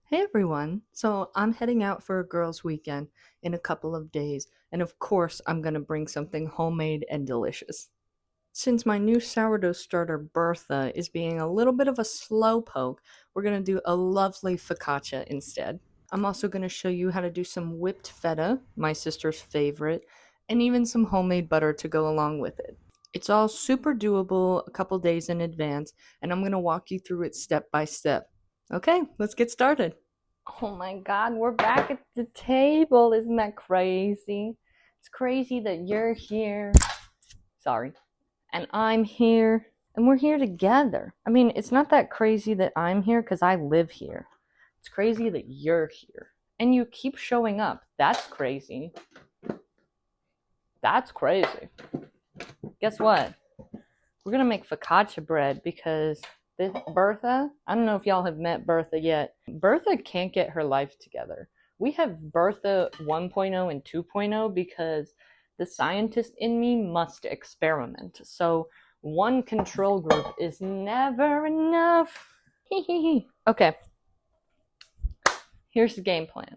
Hey everyone! So I'm heading out for a girls' weekend in a couple of days, and of course I'm gonna bring something homemade and delicious. Since my new sourdough starter Bertha is being a little bit of a slowpoke, we're gonna do a lovely focaccia instead. I'm also gonna show you how to do some whipped feta, my sister's favorite, and even some homemade butter to go along with it. It's all super doable a couple days in advance, and I'm gonna walk you through it step by step. Okay, let's get started. Oh my god, we're back at the table. Isn't that crazy? It's crazy that you're here. Sorry. And I'm here. And we're here together. I mean, it's not that crazy that I'm here because I live here. It's crazy that you're here. And you keep showing up. That's crazy. That's crazy. Guess what? We're going to make focaccia bread because this Bertha, I don't know if y'all have met Bertha yet. Bertha can't get her life together. We have Bertha 1.0 and 2.0 because the scientist in me must experiment. So one control group is never enough. Okay, here's the game plan.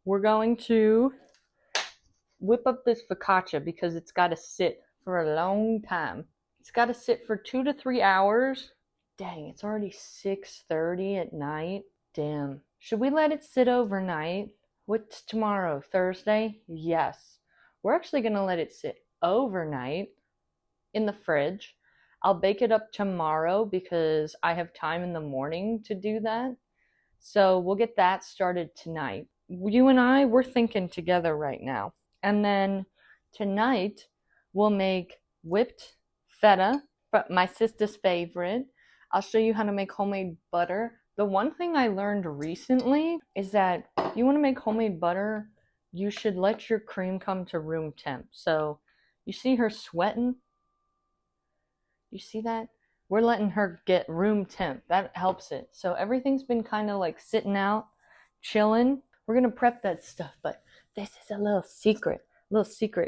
We're going to whip up this focaccia because it's got to sit for a long time. It's got to sit for 2 to 3 hours. Dang, it's already 6:30 at night. Damn. Should we let it sit overnight? What's tomorrow? Thursday? Yes. We're actually going to let it sit overnight in the fridge. I'll bake it up tomorrow because I have time in the morning to do that. So we'll get that started tonight. You and I, we're thinking together right now. And then tonight, we'll make whipped feta, my sister's favorite. I'll show you how to make homemade butter. The one thing I learned recently is that if you want to make homemade butter, you should let your cream come to room temp. So you see her sweating? You see that? We're letting her get room temp. That helps it. So everything's been kind of like sitting out, chilling. We're going to prep that stuff, but this is a little secret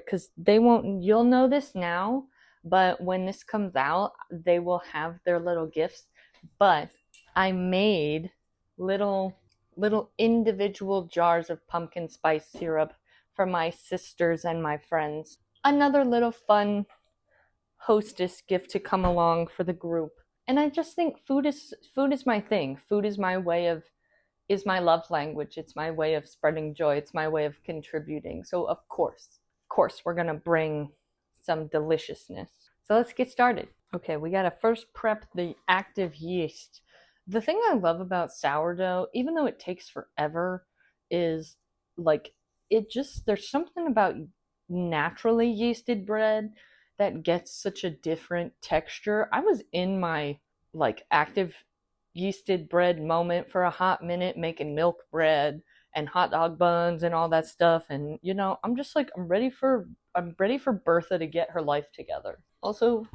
because they won't, you'll know this now, but when this comes out, they will have their little gifts. But I made little individual jars of pumpkin spice syrup for my sisters and my friends. Another little fun hostess gift to come along for the group. And I just think food is my thing. Food is my way of is my love language. It's my way of spreading joy. It's my way of contributing. So of course, we're going to bring some deliciousness. So let's get started. Okay, we got to first prep the active yeast. The thing I love about sourdough, even though it takes forever, is like there's something about naturally yeasted bread that gets such a different texture. I was in my active yeasted bread moment for a hot minute, making milk bread and hot dog buns and all that stuff. And I'm just like, I'm ready for Bertha to get her life together. Also,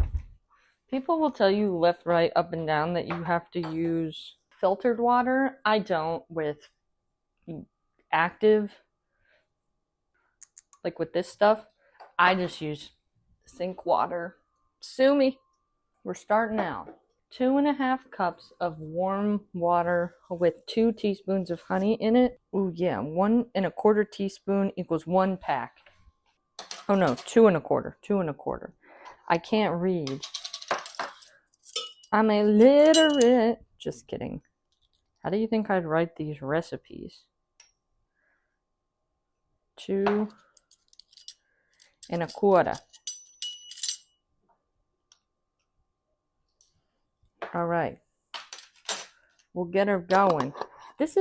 people will tell you left, right, up and down that you have to use filtered water. I don't with active, like with this stuff. I just use sink water. Sue me. We're starting out. 2.5 cups of warm water with 2 teaspoons of honey in it. Ooh, yeah, 1.25 teaspoon equals 1 pack. Oh no, 2.25. I can't read. I'm illiterate. Just kidding. How do you think I'd write these recipes? 2.25. All right. We'll get her going. This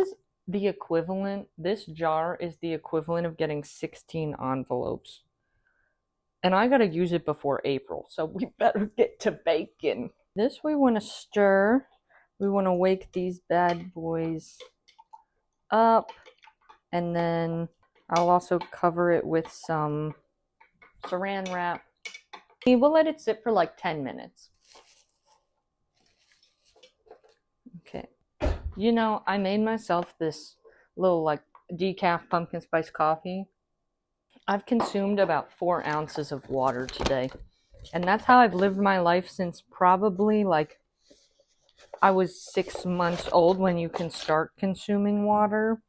jar is the equivalent of getting 16 envelopes. And I gotta use it before April, so we better get to baking. This we want to stir. We want to wake these bad boys up. And then I'll also cover it with some saran wrap. We'll let it sit for like 10 minutes. Okay. I made myself this little decaf pumpkin spice coffee. I've consumed about 4 ounces of water today. And that's how I've lived my life since probably I was 6 months old when you can start consuming water.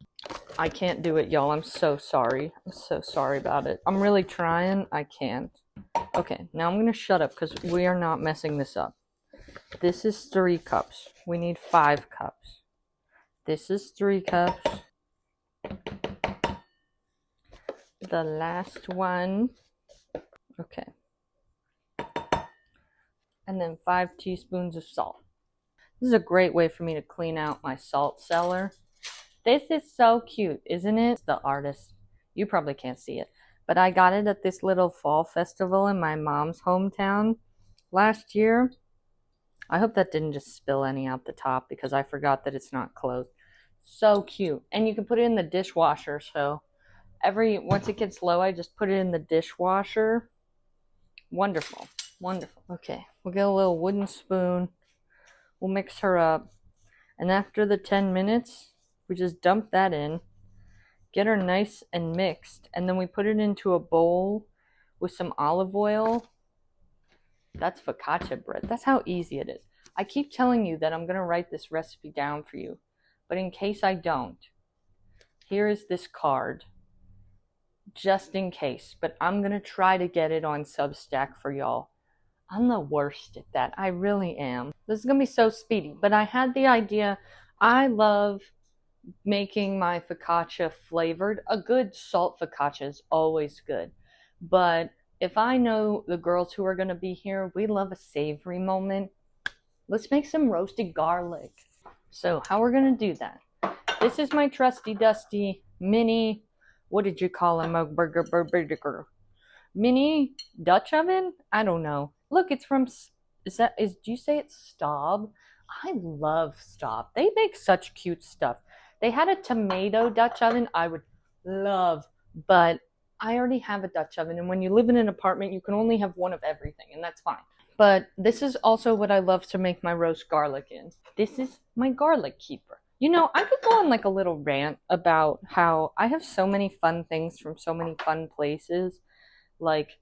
I can't do it, y'all. I'm so sorry. I'm so sorry about it. I'm really trying. I can't. Okay, now I'm going to shut up because we are not messing this up. This is 3 cups. We need 5 cups. This is 3 cups. The last one. Okay. And then 5 teaspoons of salt. This is a great way for me to clean out my salt cellar. This is so cute, isn't it? The artist. You probably can't see it. But I got it at this little fall festival in my mom's hometown last year. I hope that didn't just spill any out the top because I forgot that it's not closed. So cute. And you can put it in the dishwasher. So once it gets low, I just put it in the dishwasher. Wonderful. Wonderful. Okay, we'll get a little wooden spoon. We'll mix her up. And after the 10 minutes, we just dump that in. Get her nice and mixed. And then we put it into a bowl with some olive oil. That's focaccia bread. That's how easy it is. I keep telling you that I'm going to write this recipe down for you. But in case I don't, here is this card. Just in case. But I'm going to try to get it on Substack for y'all. I'm the worst at that. I really am. This is going to be so speedy. But I had the idea. I love making my focaccia flavored. A good salt focaccia is always good. But if I know the girls who are going to be here, we love a savory moment. Let's make some roasted garlic. So how we're going to do that. This is my trusty dusty mini, what did you call them? Mini Dutch oven? I don't know. Look, it's from, do you say it's Staub? I love Staub. They make such cute stuff. They had a tomato Dutch oven I would love, but I already have a Dutch oven, and when you live in an apartment, you can only have one of everything, and that's fine. But this is also what I love to make my roast garlic in. This is my garlic keeper. You know, I could go on like a little rant about how I have so many fun things from so many fun places, like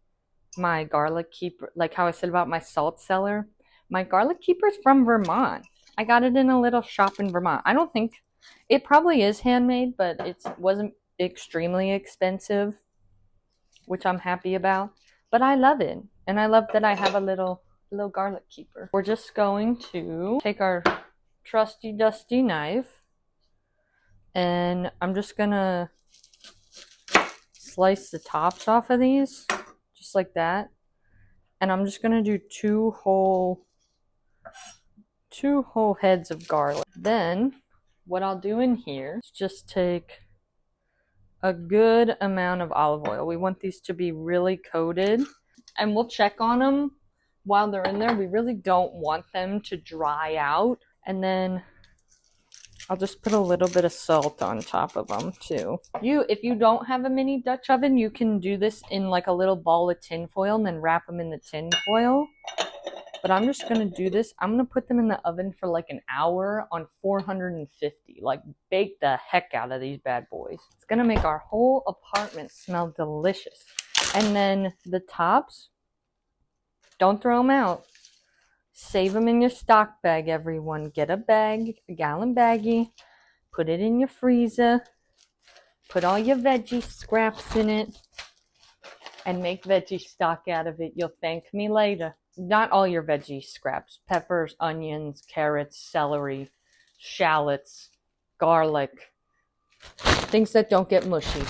my garlic keeper, like how I said about my salt cellar. My garlic keeper is from Vermont. I got it in a little shop in Vermont. I don't think, it probably is handmade, but it wasn't extremely expensive, which I'm happy about. But I love it, and I love that I have a little garlic keeper. We're just going to take our trusty dusty knife, and I'm just gonna slice the tops off of these, just like that. And I'm just gonna do two whole heads of garlic. Then what I'll do in here is just take a good amount of olive oil. We want these to be really coated, and we'll check on them while they're in there. We really don't want them to dry out. And then I'll just put a little bit of salt on top of them too. If you don't have a mini Dutch oven, you can do this in like a little ball of tin foil and then wrap them in the tin foil. But I'm just going to do this. I'm going to put them in the oven for like an hour on 450. Like, bake the heck out of these bad boys. It's going to make our whole apartment smell delicious. And then the tops, don't throw them out. Save them in your stock bag, everyone. Get a bag, a gallon baggie. Put it in your freezer. Put all your veggie scraps in it. And make veggie stock out of it. You'll thank me later. Not all your veggie scraps. Peppers, onions, carrots, celery, shallots, garlic. Things that don't get mushy.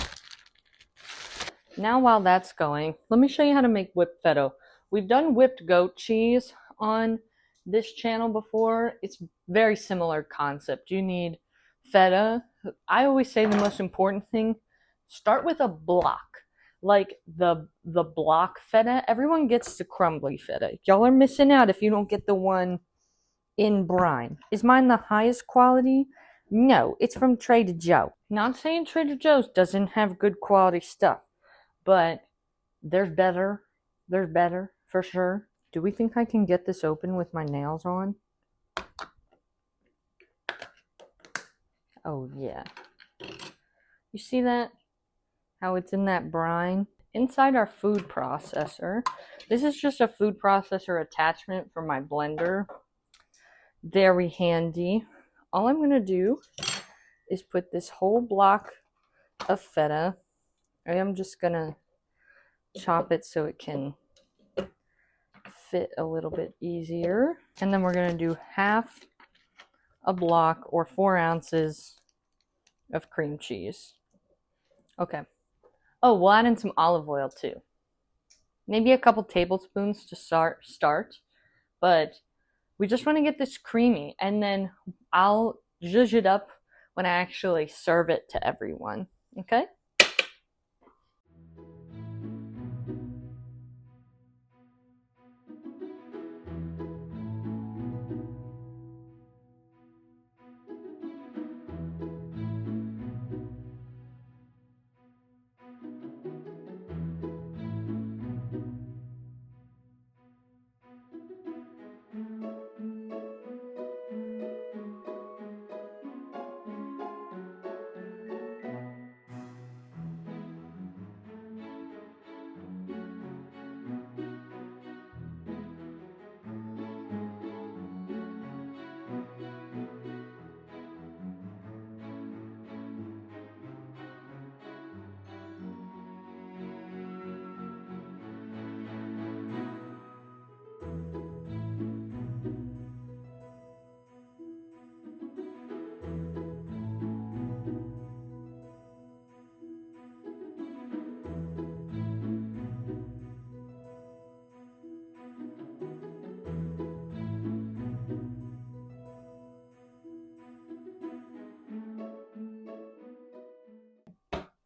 Now while that's going, let me show you how to make whipped feta. We've done whipped goat cheese on this channel before. It's very similar concept. You need feta. I always say the most important thing, start with a block. Like the block feta. Everyone gets the crumbly feta. Y'all are missing out if you don't get the one in brine. Is mine the highest quality? No, it's from Trader Joe. Not saying Trader Joe's doesn't have good quality stuff, but there's better. There's better for sure. Do we think I can get this open with my nails on? Oh yeah. You see that? How it's in that brine? Inside our food processor. This is just a food processor attachment for my blender. very handy. All I'm going to do is put this whole block of feta. I am just going to chop it so it can fit a little bit easier. And then we're going to do half a block or 4 ounces of cream cheese. Okay. Oh, we'll add in some olive oil too. Maybe a couple tablespoons to start, but we just want to get this creamy, and then I'll zhuzh it up when I actually serve it to everyone. Okay?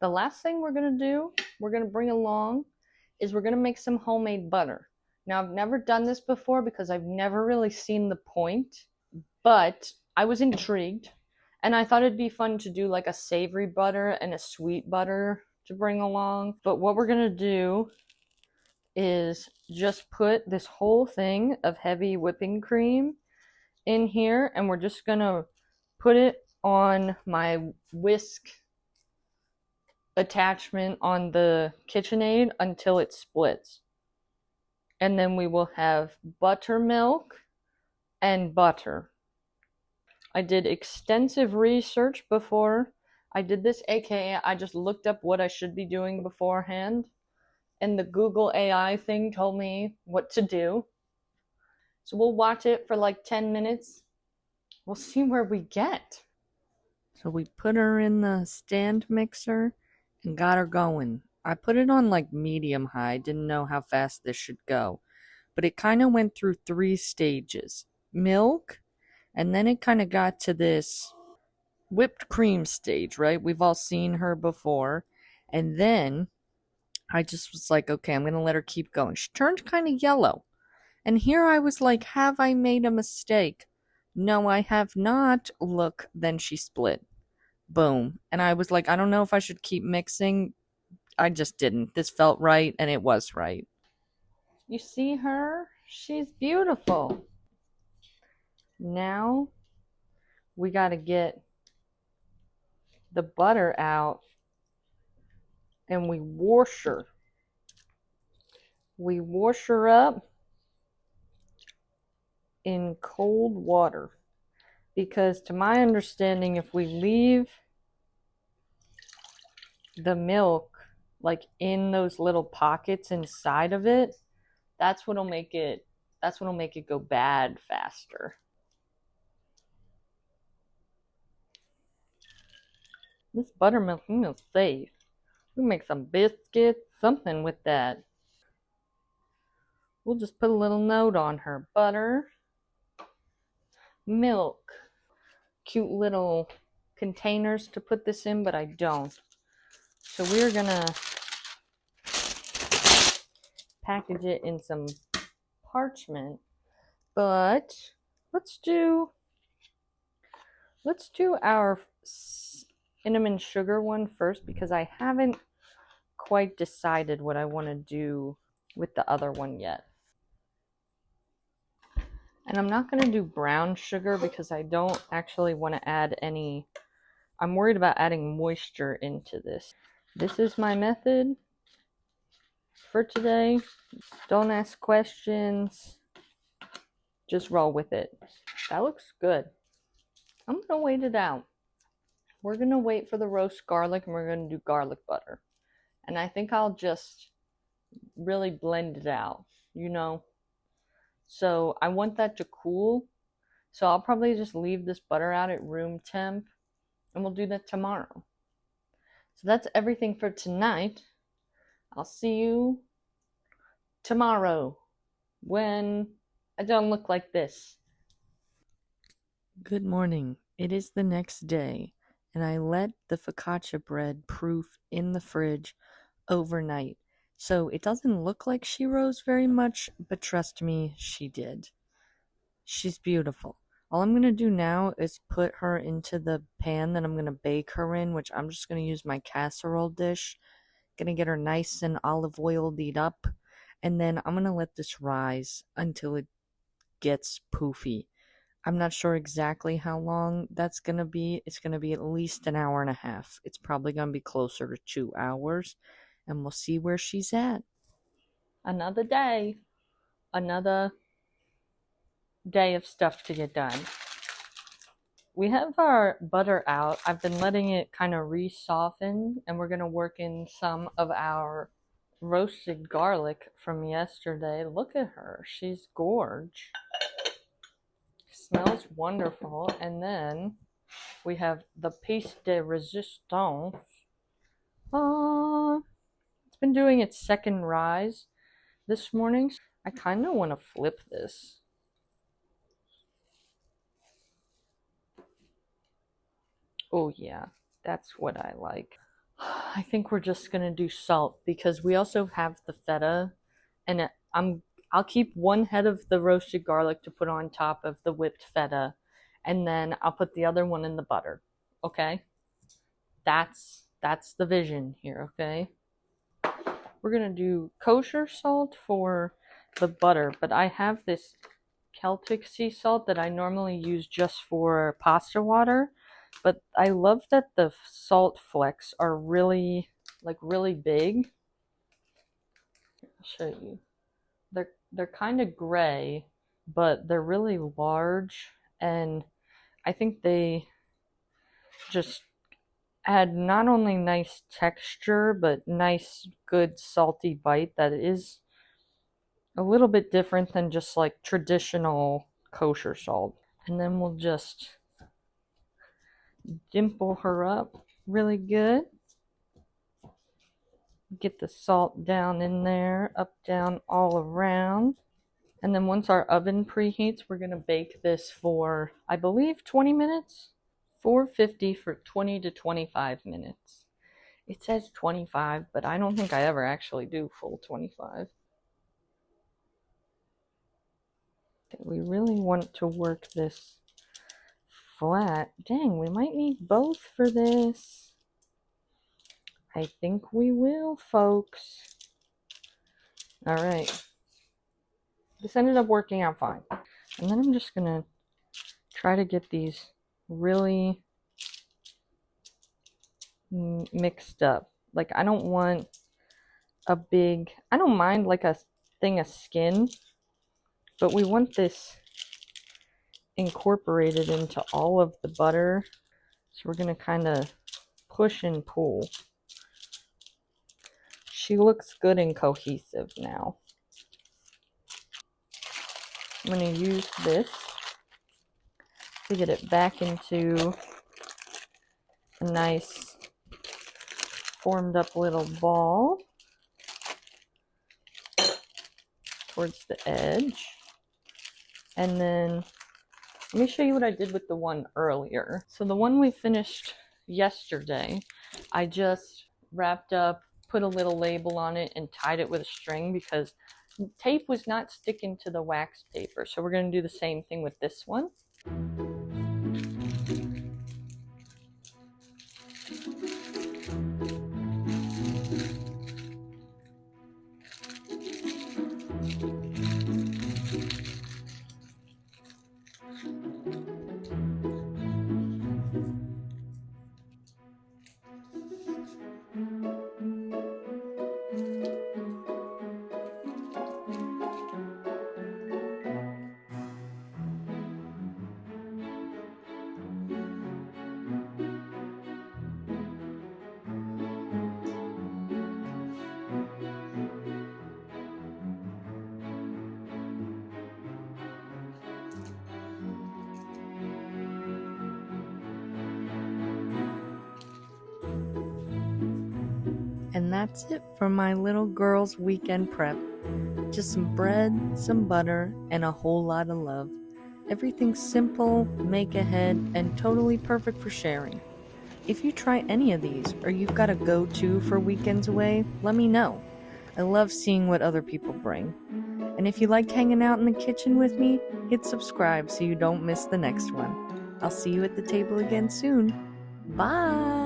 The last thing we're going to bring along is we're going to make some homemade butter. Now, I've never done this before because I've never really seen the point, but I was intrigued, and I thought it'd be fun to do like a savory butter and a sweet butter to bring along. But what we're going to do is just put this whole thing of heavy whipping cream in here, and we're just going to put it on my whisk attachment on the KitchenAid until it splits. And then we will have buttermilk and butter. I did extensive research before I did this, aka I just looked up what I should be doing beforehand, and the Google AI thing told me what to do. So we'll watch it for like 10 minutes. We'll see where we get. So we put her in the stand mixer and got her going. I put it on like medium high, didn't know how fast this should go. But it kind of went through 3 stages. Milk, and then it kind of got to this whipped cream stage, right? We've all seen her before. And then I just was like, okay, I'm going to let her keep going. She turned kind of yellow. And here I was like, have I made a mistake? No, I have not. Look, then she split. Boom. And I was like, I don't know if I should keep mixing. I just didn't. This felt right, and it was right. You see her? She's beautiful. Now we got to get the butter out, and we wash her. We wash her up in cold water, because to my understanding, if we leave the milk like in those little pockets inside of it, that's what'll make it go bad faster. This buttermilk is safe. We make some biscuits, something with that. We'll just put a little note on her. Butter, milk. Cute little containers to put this in, but I don't. So we're gonna package it in some parchment, but let's do our cinnamon sugar one first, because I haven't quite decided what I want to do with the other one yet. And I'm not going to do brown sugar because I don't actually want to add any. I'm worried about adding moisture into this. This is my method for today. Don't ask questions. just roll with it. That looks good. I'm gonna wait it out. We're gonna wait for the roast garlic and we're gonna do garlic butter. And I think I'll just really blend it out, you know? So I want that to cool. So I'll probably just leave this butter out at room temp and we'll do that tomorrow. So that's everything for tonight. I'll see you tomorrow when I don't look like this. Good morning. It is the next day, and I let the focaccia bread proof in the fridge overnight. So it doesn't look like she rose very much, but trust me, she did. She's beautiful. All I'm going to do now is put her into the pan that I'm going to bake her in, which I'm just going to use my casserole dish. Going to get her nice and olive oiled up, and then I'm going to let this rise until it gets poofy. I'm not sure exactly how long that's going to be. It's going to be at least an hour and a half. It's probably going to be closer to 2 hours, and we'll see where she's at. Another day. Another day of stuff to get done. We have our butter out. I've been letting it kind of re-soften, and we're going to work in some of our roasted garlic from yesterday. Look at her. She's gorge. Smells wonderful. And then we have the piece de resistance. It's been doing its second rise this morning. I kind of want to flip this. Oh yeah, that's what I like. I think we're just gonna do salt because we also have the feta, and I'll keep one head of the roasted garlic to put on top of the whipped feta, and then I'll put the other one in the butter. Okay, that's the vision here. Okay, we're gonna do kosher salt for the butter, but I have this Celtic sea salt that I normally use just for pasta water. But I love that the salt flecks are really big. I'll show you. They're kind of gray, but they're really large, and I think they just add not only nice texture but nice good salty bite that is a little bit different than just like traditional kosher salt. And then we'll just dimple her up really good. Get the salt down in there, up, down, all around. And then once our oven preheats, we're going to bake this for, I believe, 20 minutes? 450 for 20 to 25 minutes. It says 25, but I don't think I ever actually do full 25. We really want to work this flat. Dang, we might need both for this. I think we will, folks. All right. This ended up working out fine. And then I'm just going to try to get these really mixed up. Like, I don't want a big, I don't mind like a thing of skin, but we want this incorporated into all of the butter. So we're going to kind of push and pull. She looks good and cohesive now. I'm going to use this to get it back into a nice formed up little ball towards the edge. And then let me show you what I did with the one earlier. So the one we finished yesterday, I just wrapped up, put a little label on it, and tied it with a string because tape was not sticking to the wax paper. So we're going to do the same thing with this one. And that's it for my little girl's weekend prep. Just some bread, some butter, and a whole lot of love. Everything's simple, make ahead, and totally perfect for sharing. If you try any of these, or you've got a go-to for weekends away, let me know. I love seeing what other people bring. And if you like hanging out in the kitchen with me, hit subscribe so you don't miss the next one. I'll see you at the table again soon. Bye!